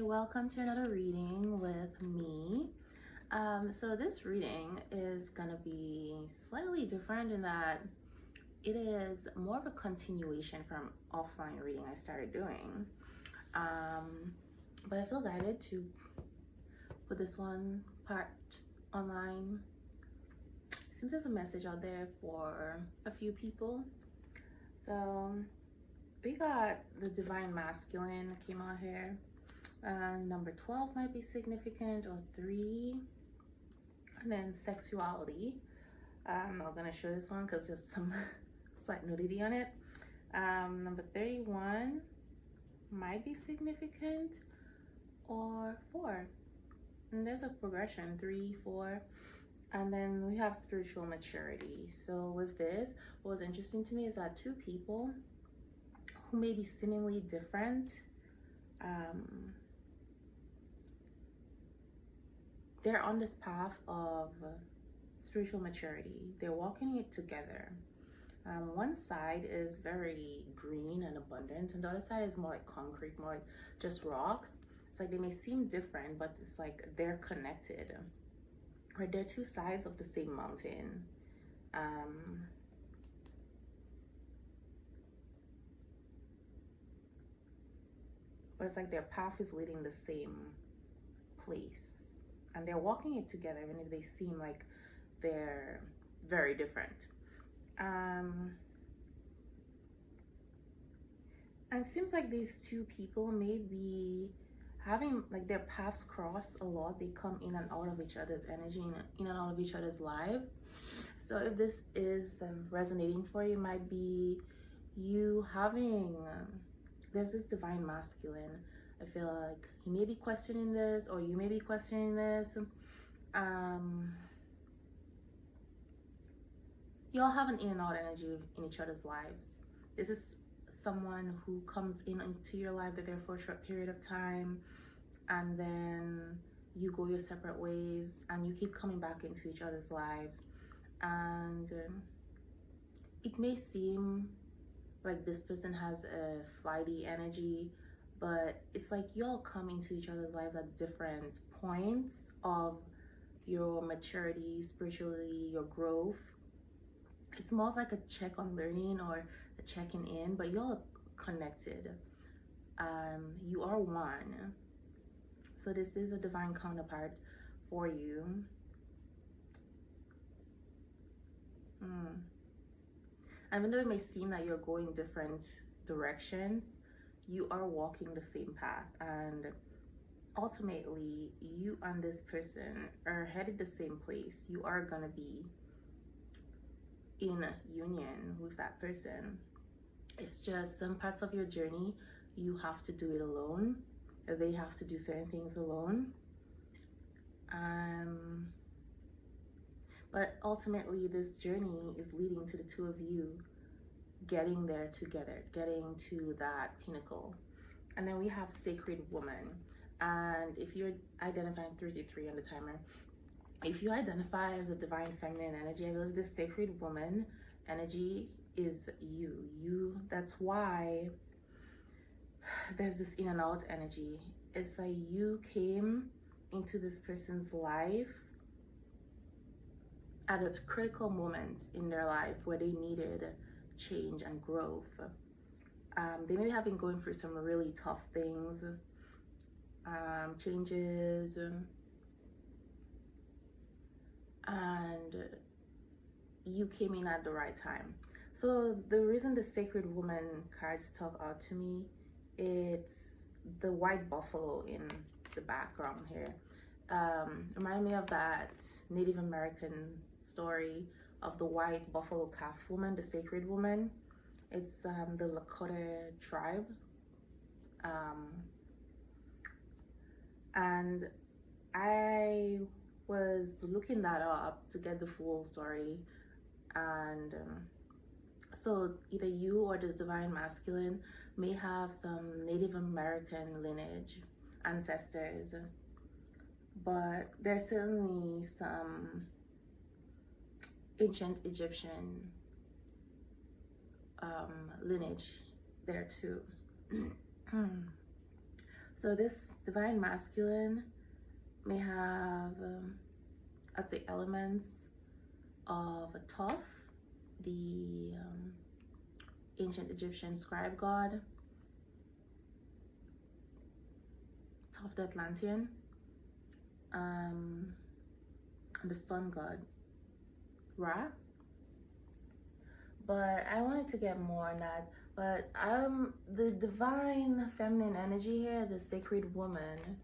welcome to another reading with me. So this reading is gonna be slightly different in that it is more of a continuation from offline reading I started doing. But I feel guided to put this one part online. Seems there's a message out there for a few people. So we got the divine masculine came out here. Number 12 might be significant, or 3. And then sexuality. I'm not gonna show this one because there's some slight nudity on it. Number 31 might be significant, or 4. And there's a progression, 3, 4. And then we have spiritual maturity. So with this, what was interesting to me is that 2 people who may be seemingly different, they're on this path of spiritual maturity. They're walking it together. One side is very green and abundant, and the other side is more like concrete, more like just rocks. It's like they may seem different, but it's like they're connected. Right? They're 2 sides of the same mountain. But it's like their path is leading the same place. And they're walking it together, even if they seem like they're very different. And it seems like these 2 people may be having like their paths cross a lot. They come in and out of each other's energy, in and out of each other's lives. So if this is resonating for you, it might be you having, there's this divine masculine. I feel like he may be questioning this, or you may be questioning this. You all have an in and out energy in each other's lives. This is someone who comes into your life, they're there for a short period of time, and then you go your separate ways, and you keep coming back into each other's lives. And it may seem like this person has a flighty energy, but it's like you all come into each other's lives at different points of your maturity, spiritually, your growth. It's more of like a check on learning or a checking in, but you're all connected. You are one. So this is a divine counterpart for you. Even though it may seem that you're going different directions, you are walking the same path, and ultimately you and this person are headed the same place. You are gonna be in union with that person. It's just some parts of your journey you have to do it alone. They have to do certain things alone. But ultimately this journey is leading to the 2 of you getting there together, getting to that pinnacle. And then we have sacred woman. And if you're identifying 33 on the timer, if you identify as a divine feminine energy, I believe this sacred woman energy is you. That's why there's this in and out energy. It's like you came into this person's life at a critical moment in their life where they needed change and growth. They may have been going through some really tough things, changes, and you came in at the right time. So the reason the sacred woman cards talk out to me, it's the white buffalo in the background here. Remind me of that Native American story of the white buffalo calf woman, the sacred woman. It's the Lakota tribe. And I was looking that up to get the full story. And so either you or this divine masculine may have some Native American lineage, ancestors, but there's certainly some ancient Egyptian lineage there too. So this divine masculine may have, I'd say, elements of a Thoth, the ancient Egyptian scribe god, Thoth the Atlantean, and the sun god, Ra. But I wanted to get more on that. But the divine feminine energy here, the sacred woman,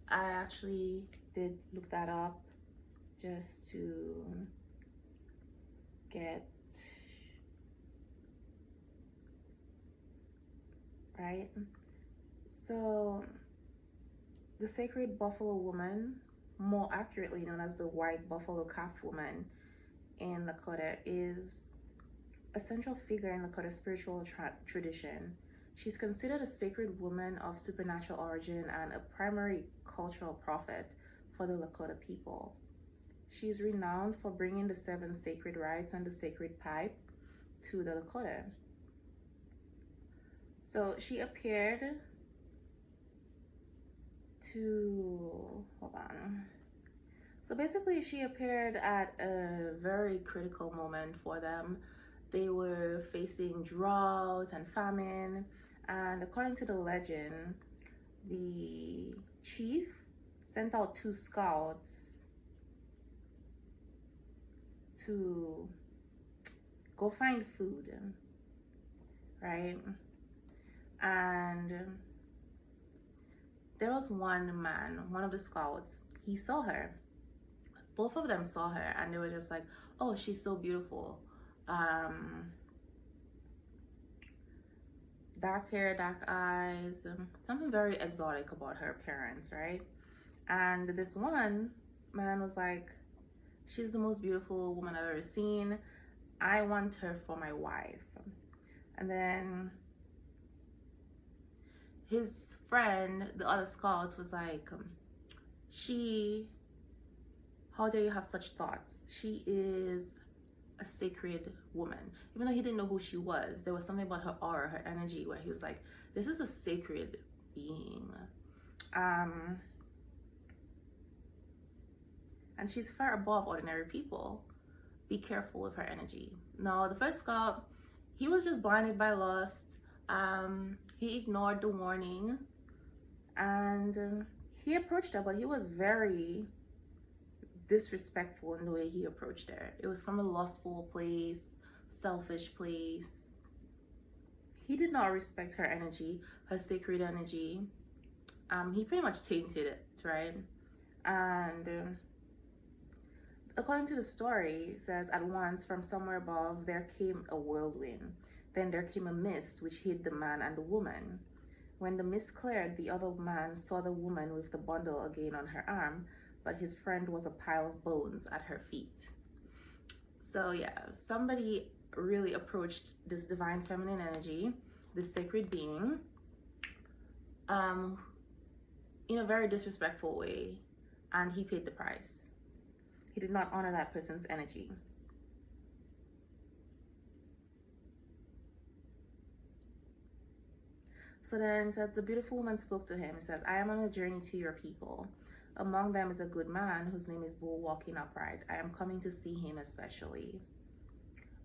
I actually did look that up just to get right. So the sacred buffalo woman, more accurately known as the white buffalo calf woman in Lakota, is a central figure in Lakota spiritual tradition. She's considered a sacred woman of supernatural origin and a primary cultural prophet for the Lakota people. She's renowned for bringing the 7 sacred rites and the sacred pipe to the Lakota. So she appeared to, hold on. So basically she appeared at a very critical moment for them. They were facing drought and famine, and according to the legend, the chief sent out 2 scouts to go find food, right? And there was one man, one of the scouts, he saw her. Both of them saw her, and they were just like, oh, she's so beautiful. Dark hair, dark eyes, something very exotic about her appearance, right? And this one man was like, she's the most beautiful woman I've ever seen. I want her for my wife. And then his friend, the other scout, was like, how dare you have such thoughts? She is a sacred woman. Even though he didn't know who she was, there was something about her aura, her energy, where he was like, this is a sacred being. And she's far above ordinary people. Be careful with her energy. Now, the first scout, he was just blinded by lust. He ignored the warning, and he approached her, but he was very disrespectful in the way he approached her. It was from a lustful place, selfish place. He did not respect her energy, her sacred energy. He pretty much tainted it, right? And according to the story, it says, at once from somewhere above there came a whirlwind. Then there came a mist which hid the man and the woman. When the mist cleared, the other man saw the woman with the bundle again on her arm, but his friend was a pile of bones at her feet. So yeah, somebody really approached this divine feminine energy, this sacred being, in a very disrespectful way, and he paid the price. He did not honor that person's energy. So then it says, the beautiful woman spoke to him. It says, I am on a journey to your people. Among them is a good man whose name is Bull Walking Upright. I am coming to see him especially.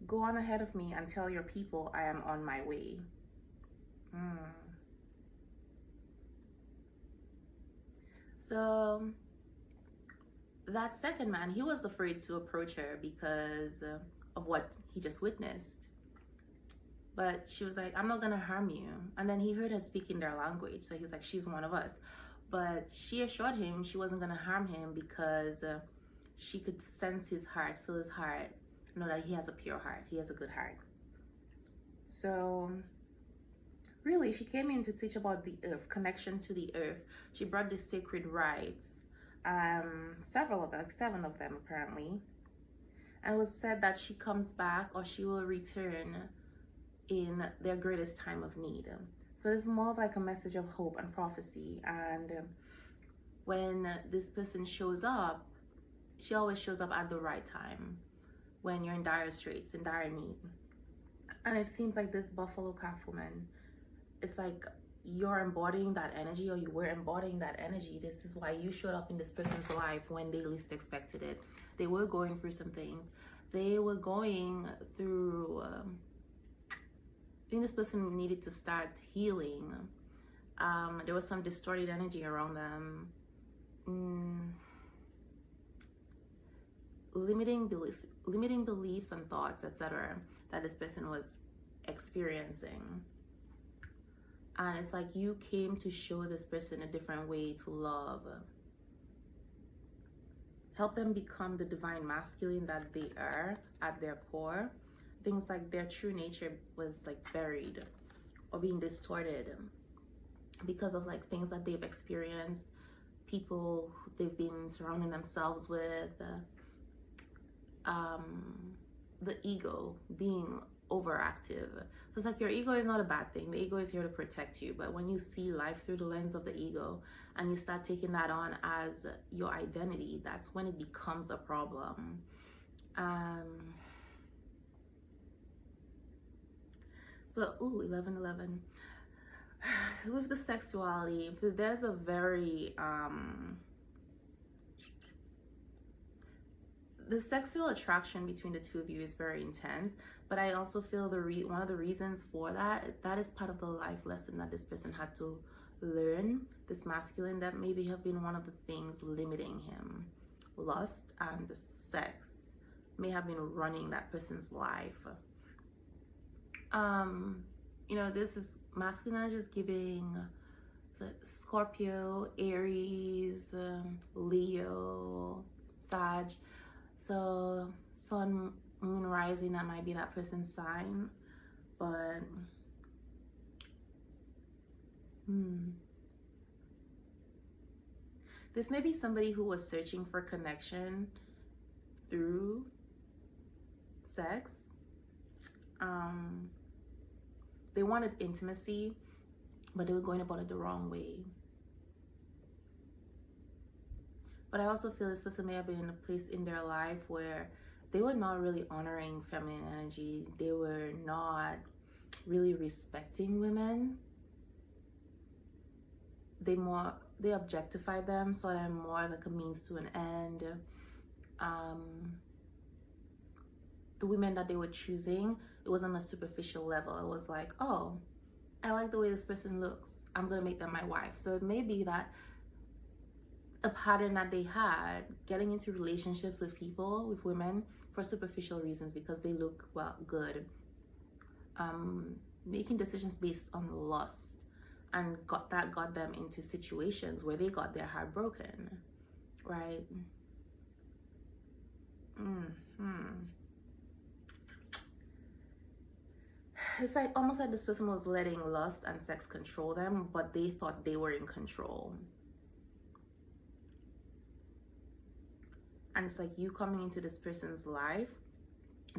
Go on ahead of me and tell your people I am on my way. So that second man, he was afraid to approach her because of what he just witnessed. But she was like, I'm not gonna harm you. And then he heard her speaking their language. So he was like, she's one of us. But she assured him she wasn't gonna harm him because she could sense his heart, feel his heart, know that he has a pure heart, he has a good heart. So really, she came in to teach about the earth, connection to the earth. She brought the sacred rites, several of them, like 7 of them apparently. And it was said that she comes back, or she will return in their greatest time of need. So it's more of like a message of hope and prophecy. And when this person shows up, she always shows up at the right time, when you're in dire straits, in dire need. And it seems like this buffalo calf woman, it's like you're embodying that energy, or you were embodying that energy. This is why you showed up in this person's life when they least expected it. They were going through some things. They were going through, I think this person needed to start healing. There was some distorted energy around them. Limiting beliefs and thoughts, etc., that this person was experiencing. And it's like you came to show this person a different way to love. Help them become the divine masculine that they are at their core. Things like their true nature was like buried or being distorted because of like things that they've experienced, people they've been surrounding themselves with, the ego being overactive. So it's like your ego is not a bad thing. The ego is here to protect you. But when you see life through the lens of the ego and you start taking that on as your identity, that's when it becomes a problem. So, 11. With the sexuality, there's a very the sexual attraction between the two of you is very intense, but I also feel one of the reasons for that is part of the life lesson that this person had to learn. This masculine, that maybe have been one of the things limiting him. Lust and sex may have been running that person's life. You know, this is masculine just giving Scorpio, Aries, Leo, Sag. So sun, moon, rising, that might be that person's sign. But this may be somebody who was searching for connection through sex. They wanted intimacy, but they were going about it the wrong way. But I also feel this person may have been in a place in their life where they were not really honoring feminine energy. They were not really respecting women. They objectified them, saw them more like a means to an end. The women that they were choosing, it was on a superficial level. It was like, oh, I like the way this person looks, I'm gonna make them my wife. So it may be that a pattern that they had, getting into relationships with people, with women, for superficial reasons because they look good, making decisions based on lust, and got them into situations where they got their heart broken, right? It's like almost like this person was letting lust and sex control them, but they thought they were in control. And it's like you coming into this person's life,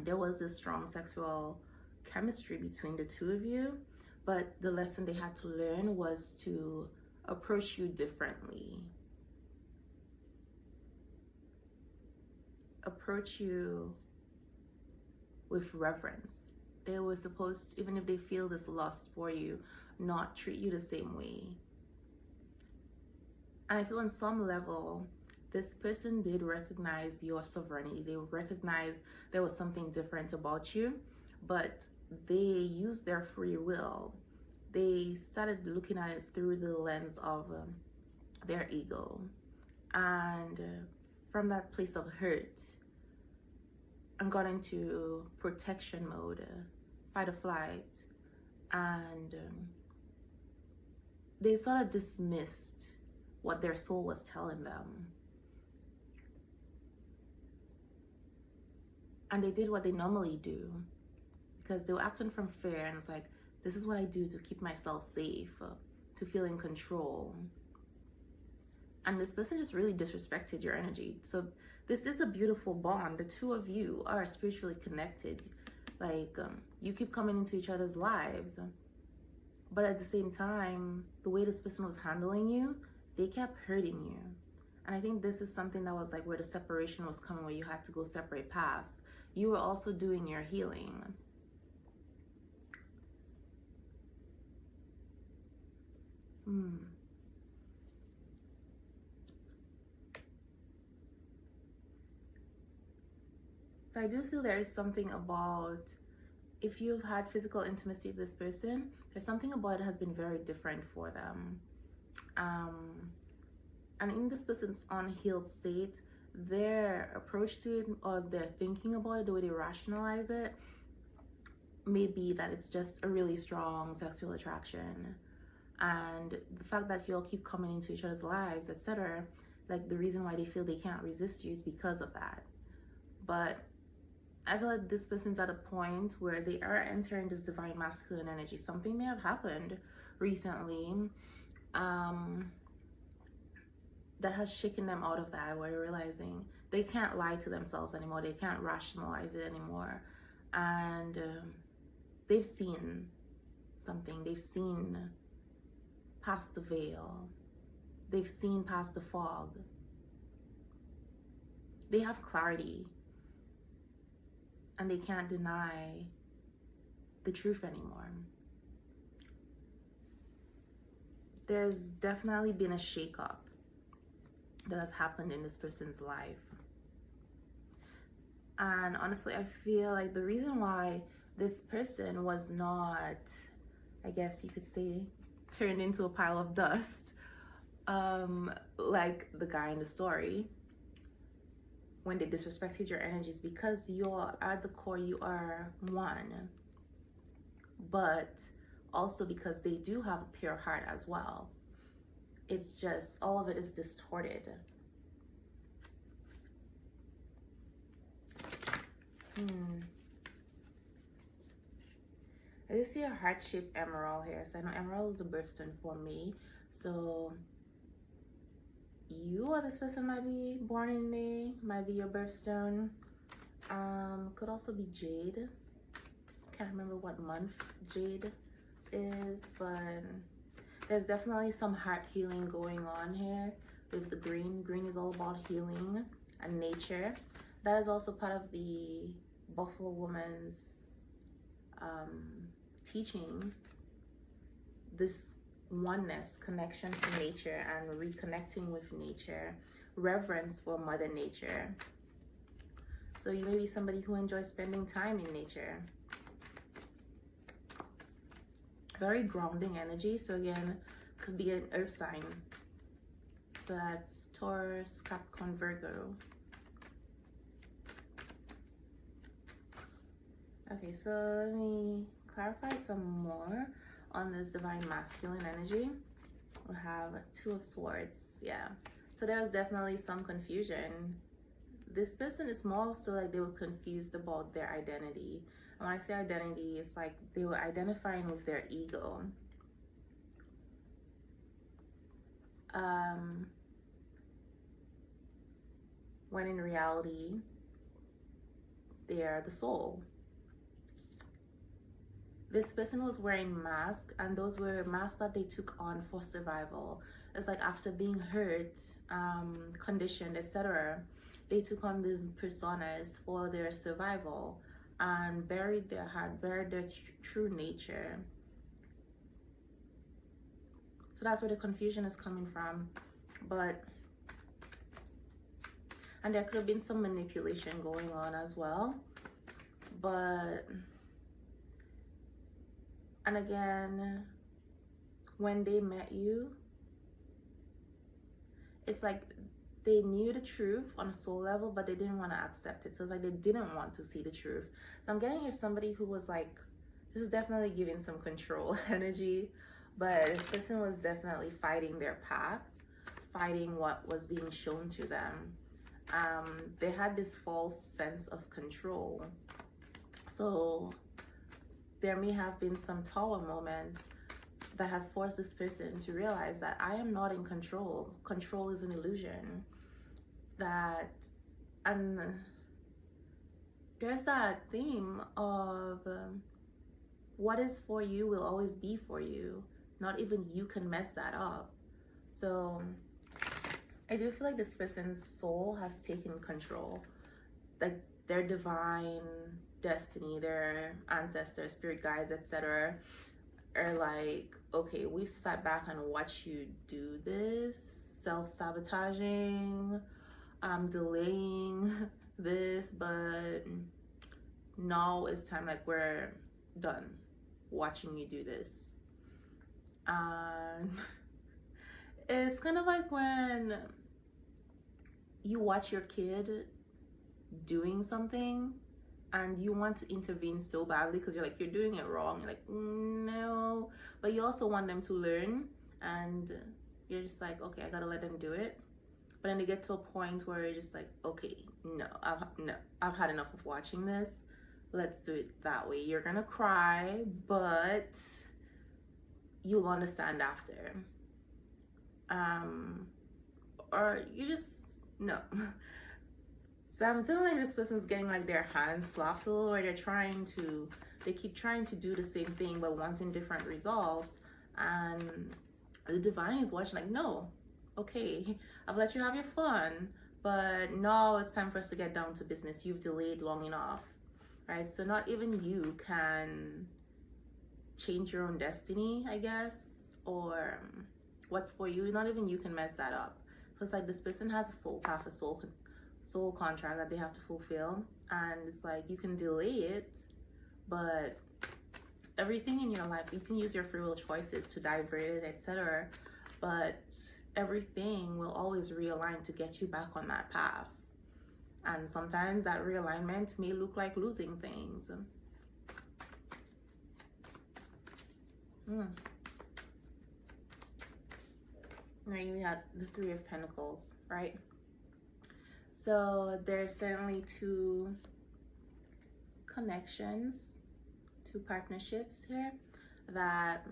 there was this strong sexual chemistry between the two of you, but the lesson they had to learn was to approach you differently. Approach you with reverence. They were supposed to, even if they feel this lust for you, not treat you the same way. And I feel on some level, this person did recognize your sovereignty. They recognized there was something different about you, but they used their free will. They started looking at it through the lens of their ego. And from that place of hurt, and got into protection mode, fight or flight. And they sort of dismissed what their soul was telling them. And they did what they normally do because they were acting from fear, and it's like, this is what I do to keep myself safe, to feel in control. And this person just really disrespected your energy. So this is a beautiful bond. The two of you are spiritually connected. Like, you keep coming into each other's lives. But at the same time, the way this person was handling you, they kept hurting you. And I think this is something that was like where the separation was coming, where you had to go separate paths. You were also doing your healing. So I do feel there is something about, if you've had physical intimacy with this person, there's something about it has been very different for them. And in this person's unhealed state, their approach to it, or their thinking about it, the way they rationalize it, may be that it's just a really strong sexual attraction. And the fact that you'll keep coming into each other's lives, etc., like the reason why they feel they can't resist you is because of that. But I feel like this person's at a point where they are entering this divine masculine energy. Something may have happened recently that has shaken them out of that, where they're realizing they can't lie to themselves anymore. They can't rationalize it anymore. And they've seen something. They've seen past the veil. They've seen past the fog. They have clarity. And they can't deny the truth anymore. There's definitely been a shakeup that has happened in this person's life. And honestly, I feel like the reason why this person was not, I guess you could say, turned into a pile of dust, like the guy in the story, when they disrespected your energies, because you're at the core, you are one, but also because they do have a pure heart as well. It's just all of it is distorted. I just see a heart-shaped emerald here. So I know emerald is the birthstone for me. So you or this person might be born in May, might be your birthstone. Could also be jade. Can't remember what month jade is, but there's definitely some heart healing going on here with the green. Green is all about healing and nature. That is also part of the Buffalo Woman's teachings. This oneness, connection to nature and reconnecting with nature, reverence for Mother Nature. So you may be somebody who enjoys spending time in nature. Very grounding energy. So again, could be an earth sign. So that's Taurus, Capricorn, Virgo. Okay, so let me clarify some more on this divine masculine energy. We have Two of Swords. Yeah, so there's definitely some confusion. This person is more so like they were confused about their identity. And when I say identity, it's like they were identifying with their ego. When in reality, they are the soul. This person was wearing masks, and those were masks that they took on for survival. It's like after being hurt, conditioned, etc., they took on these personas for their survival and buried their heart, buried their true nature. So that's where the confusion is coming from. And there could have been some manipulation going on as well. And again, when they met you, it's like they knew the truth on a soul level, but they didn't want to accept it. So it's like they didn't want to see the truth. So I'm getting here somebody who was like, this is definitely giving some control energy, but this person was definitely fighting their path, fighting what was being shown to them. They had this false sense of control. So there may have been some tower moments that have forced this person to realize that I am not in control. Control is an illusion. And there's that theme of what is for you will always be for you. Not even you can mess that up. So I do feel like this person's soul has taken control. Like their divine destiny, their ancestors, spirit guides, etc., are like, okay, we've sat back and watched you do this, self-sabotaging, delaying this, but now it's time, like we're done watching you do this. And it's kind of like when you watch your kid doing something and you want to intervene so badly because you're like, you're doing it wrong. You're like, no, but you also want them to learn, and you're just like, okay, I gotta let them do it. But then you get to a point where you're just like, okay, no, I've had enough of watching this. Let's do it that way. You're gonna cry, but you'll understand after. Or you just, no. So I'm feeling like this person's getting like their hands slapped a little, where they keep trying to do the same thing but wanting different results. And the divine is watching like, no, okay, I've let you have your fun, but now it's time for us to get down to business. You've delayed long enough, right? So not even you can change your own destiny, I guess, or what's for you. Not even you can mess that up. So it's like this person has a soul path, a soul contract that they have to fulfill, and it's like you can delay it, but everything in your life, you can use your free will choices to divert it, etc., but everything will always realign to get you back on that path. And sometimes that realignment may look like losing things. Now you got the Three of Pentacles, right? So there's certainly two connections, two partnerships here that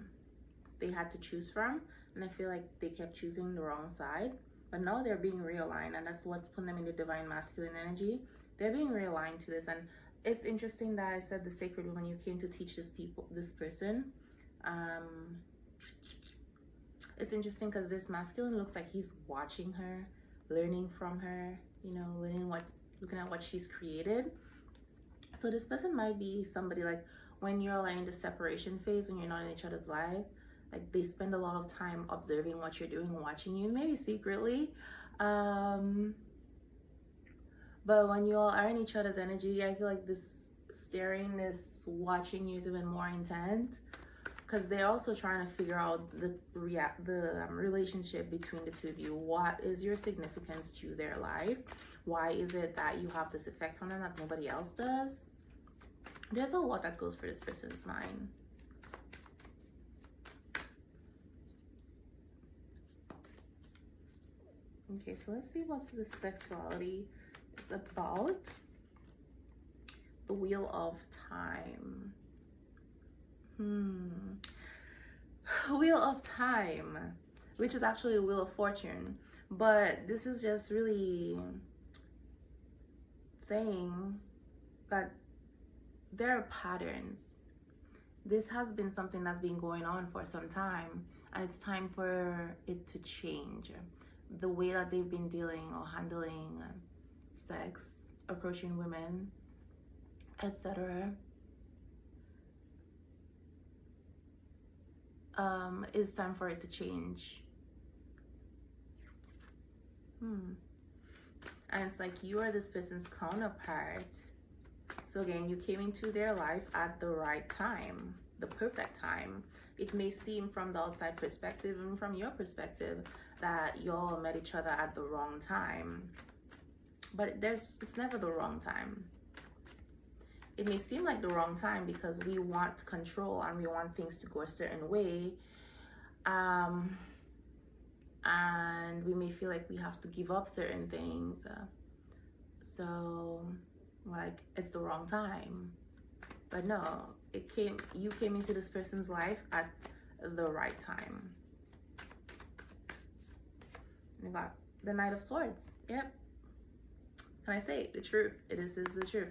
they had to choose from. And I feel like they kept choosing the wrong side. But now they're being realigned, and that's what's putting them in the divine masculine energy. They're being realigned to this. And it's interesting that I said the sacred woman, you came to teach this person. It's interesting because this masculine looks like he's watching her, learning from her, you know, looking at what she's created. So this person might be somebody like when you're like in the separation phase, when you're not in each other's lives, like they spend a lot of time observing what you're doing, watching you, maybe secretly. But when you all are in each other's energy, I feel like this staring, this watching you is even more intense, because they're also trying to figure out the relationship between the two of you. What is your significance to their life? Why is it that you have this effect on them that nobody else does? There's a lot that goes for this person's mind. Okay, so let's see what the sexuality is about. The Wheel of Time. Wheel of Time, which is actually the Wheel of Fortune, but this is just really saying that there are patterns. This has been something that's been going on for some time, and it's time for it to change. The way that they've been dealing or handling sex, approaching women, etc. It's time for it to change. And it's like you are this person's counterpart. So again, you came into their life at the right time, the perfect time. It may seem from the outside perspective and from your perspective that y'all met each other at the wrong time, but it's never the wrong time. It may seem like the wrong time because we want control and we want things to go a certain way, and we may feel like we have to give up certain things, so like it's the wrong time. But no, you came into this person's life at the right time. You got the Knight of Swords. Yep. Can I say it? The truth? This is the truth.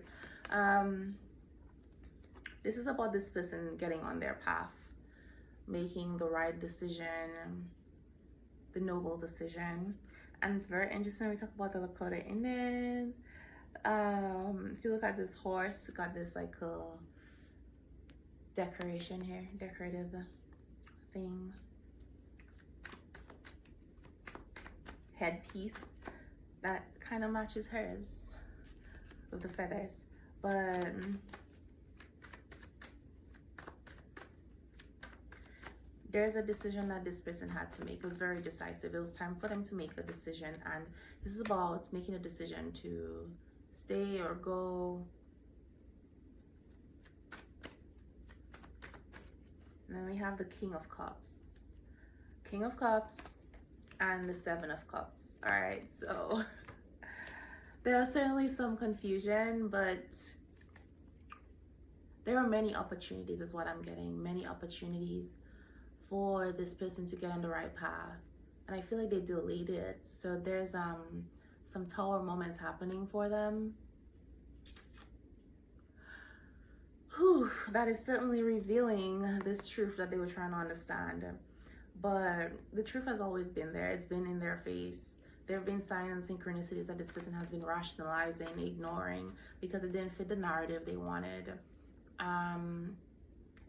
This is about this person getting on their path, making the right decision, the noble decision. And it's very interesting when we talk about the Lakota Indians. If you look at this horse, got this like decoration here, decorative thing, headpiece that kind of matches hers with the feathers. But there's a decision that this person had to make. It was very decisive. It was time for them to make a decision, and this is about making a decision to stay or go. And then we have the King of Cups. King of Cups and the Seven of Cups. All right, so there are certainly some confusion, but there are many opportunities is what I'm getting. Many opportunities for this person to get on the right path. And I feel like they delayed it. So there's some Tower moments happening for them. Whew, that is certainly revealing this truth that they were trying to understand. But the truth has always been there. It's been in their face. There have been signs and synchronicities that this person has been rationalizing, ignoring, because it didn't fit the narrative they wanted.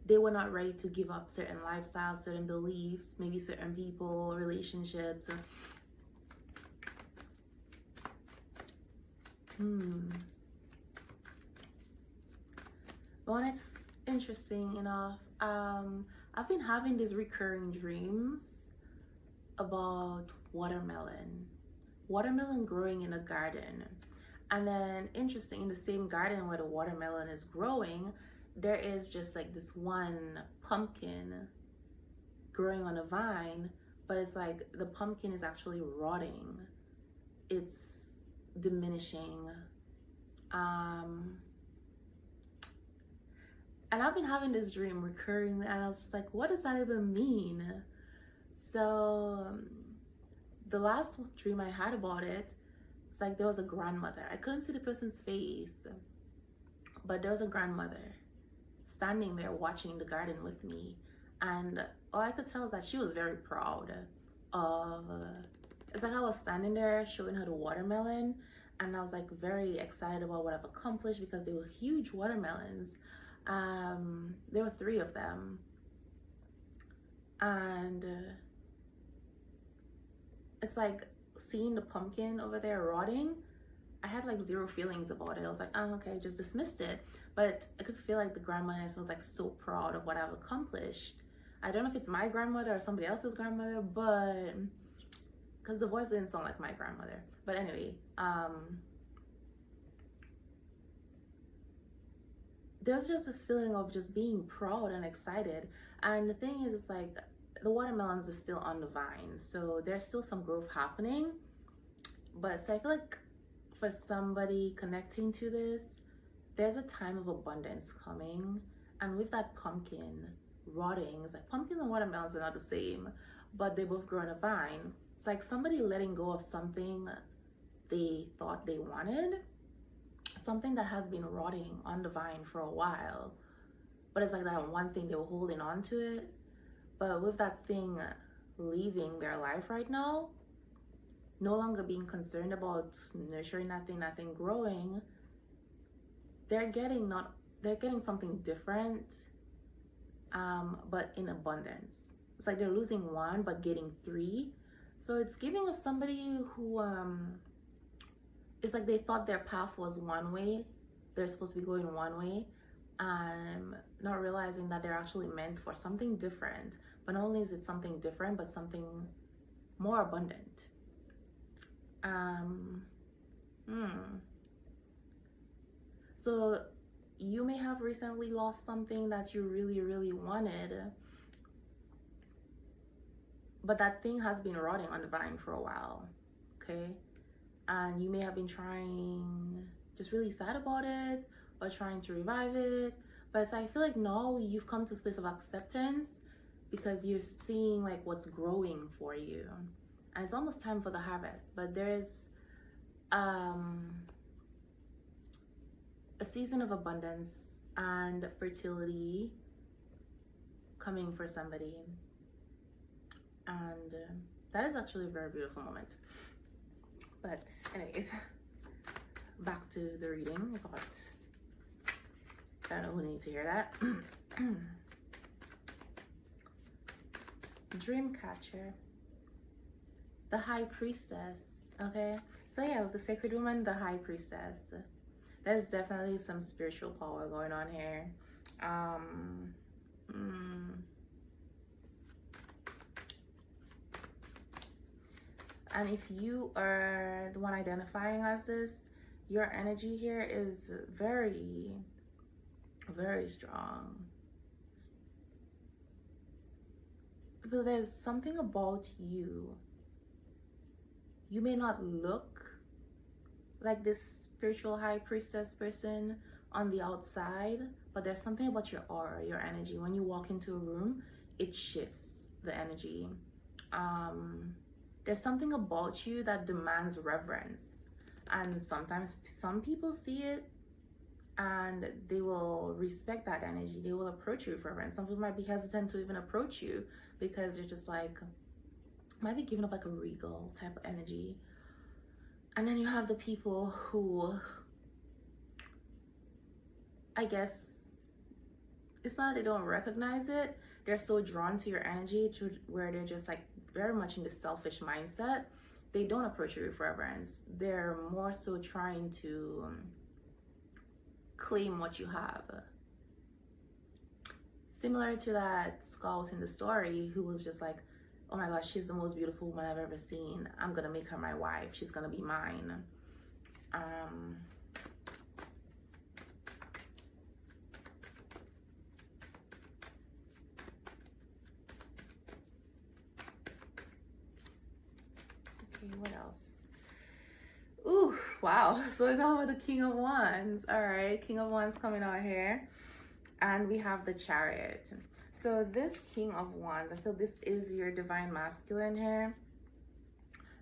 They were not ready to give up certain lifestyles, certain beliefs, maybe certain people, relationships. Well, it's interesting enough. I've been having these recurring dreams about watermelon growing in a garden. And then interesting, in the same garden where the watermelon is growing, there is just like this one pumpkin growing on a vine, but it's like the pumpkin is actually rotting. It's diminishing. And I've been having this dream recurring, and I was just like, what does that even mean? So the last dream I had about it, it's like there was a grandmother. I couldn't see the person's face, but there was a grandmother standing there watching the garden with me. And all I could tell is that she was very proud of, it's like I was standing there showing her the watermelon, and I was like very excited about what I've accomplished because they were huge watermelons. There were 3 of them, and it's like seeing the pumpkin over there rotting, I had like 0 feelings about it. I was like, oh, okay, just dismissed it. But I could feel like the grandmother was like so proud of what I've accomplished. I don't know if it's my grandmother or somebody else's grandmother, but because the voice didn't sound like my grandmother. But anyway, there's just this feeling of just being proud and excited. And the thing is, it's like the watermelons are still on the vine, so there's still some growth happening. But so I feel like for somebody connecting to this, there's a time of abundance coming. And with that pumpkin rotting, it's like pumpkins and watermelons are not the same, but they both grow on a vine. It's like somebody letting go of something they thought they wanted, something that has been rotting on the vine for a while, but it's like that one thing they were holding on to it. But with that thing leaving their life right now, no longer being concerned about nurturing that thing growing, they're getting something different, but in abundance. It's like they're losing 1 but getting 3. So it's giving of somebody who it's like they thought their path was one way, they're supposed to be going one way, not realizing that they're actually meant for something different. But not only is it something different, but something more abundant. So you may have recently lost something that you really, really wanted, but that thing has been rotting on the vine for a while, okay? And you may have been trying, just really sad about it, or trying to revive it. But so I feel like now you've come to a space of acceptance because you're seeing like what's growing for you. And it's almost time for the harvest. But there's a season of abundance and fertility coming for somebody. And that is actually a very beautiful moment. But anyways, back to the reading. I don't know who needs to hear that. dream catcher, the high priestess. Okay, so yeah, the sacred woman, the high priestess. There's definitely some spiritual power going on here. And if you are the one identifying as this, your energy here is very, very strong. But there's something about you. You may not look like this spiritual high priestess person on the outside, but there's something about your aura, your energy. When you walk into a room, it shifts the energy. There's something about you that demands reverence. And sometimes some people see it and they will respect that energy. They will approach you with reverence. Some people might be hesitant to even approach you because they're just like, might be giving up like a regal type of energy. And then you have the people who, I guess, it's not that they don't recognize it. They're so drawn to your energy to where they're just like very much in the selfish mindset. They don't approach you with reverence. They're more so trying to claim what you have. Similar to that scout in the story who was just like, oh my gosh, she's the most beautiful woman I've ever seen. I'm gonna make her my wife. She's gonna be mine. Okay, what else? Ooh, wow. So it's all about the King of Wands. All right, King of Wands coming out here. And we have the Chariot. So this King of Wands, I feel this is your divine masculine here.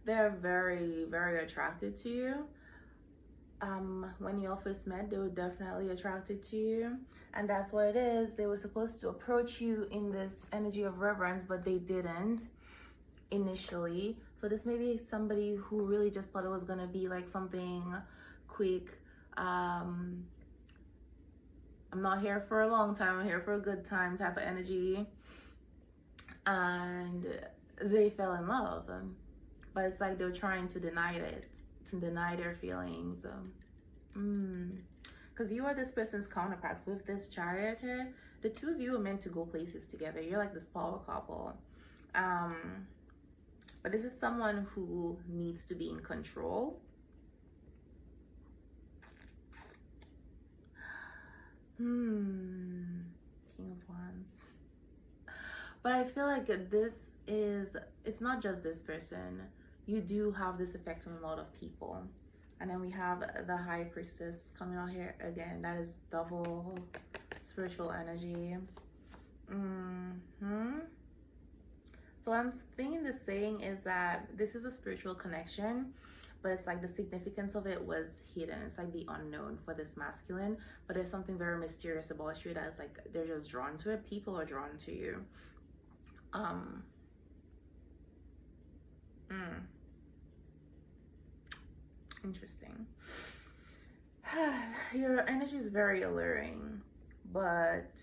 They're very, very attracted to you. When you all first met, they were definitely attracted to you. And that's what it is. They were supposed to approach you in this energy of reverence, but they didn't initially. So this may be somebody who really just thought it was going to be like something quick. I'm not here for a long time, I'm here for a good time type of energy. And they fell in love. But it's like they're trying to deny it, to deny their feelings. Because you are this person's counterpart with this Chariot here. The two of you are meant to go places together. You're like this power couple. But this is someone who needs to be in control. King of Wands. But I feel like it's not just this person. You do have this effect on a lot of people. And then we have the High Priestess coming out here again. That is double spiritual energy. So what I'm thinking the saying is that this is a spiritual connection, but it's like the significance of it was hidden. It's like the unknown for this masculine, but there's something very mysterious about you that's like they're just drawn to it. People are drawn to you. Interesting. Your energy is very alluring, but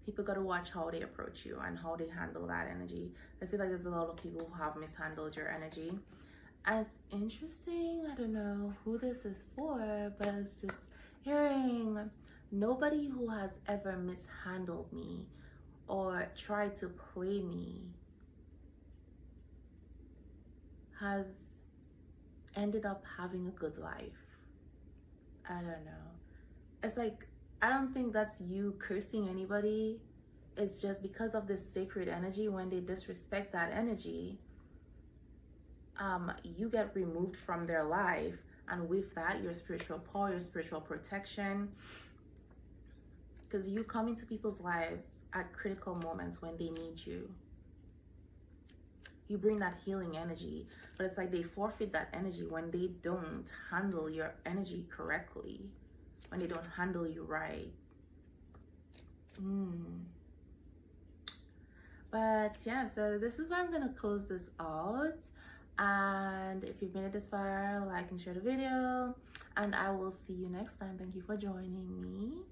people got to watch how they approach you and how they handle that energy. I feel like there's a lot of people who have mishandled your energy. And it's interesting, I don't know who this is for, but it's just hearing nobody who has ever mishandled me or tried to play me has ended up having a good life. I don't know. It's like, I don't think that's you cursing anybody. It's just because of this sacred energy, when they disrespect that energy, you get removed from their life. And with that, your spiritual power, your spiritual protection, because you come into people's lives at critical moments when they need you. You bring that healing energy, but it's like they forfeit that energy when they don't handle your energy correctly, when they don't handle you right. But yeah, so this is where I'm gonna close this out. And if you've made it this far, like and share the video, and I will see you next time. Thank you for joining me.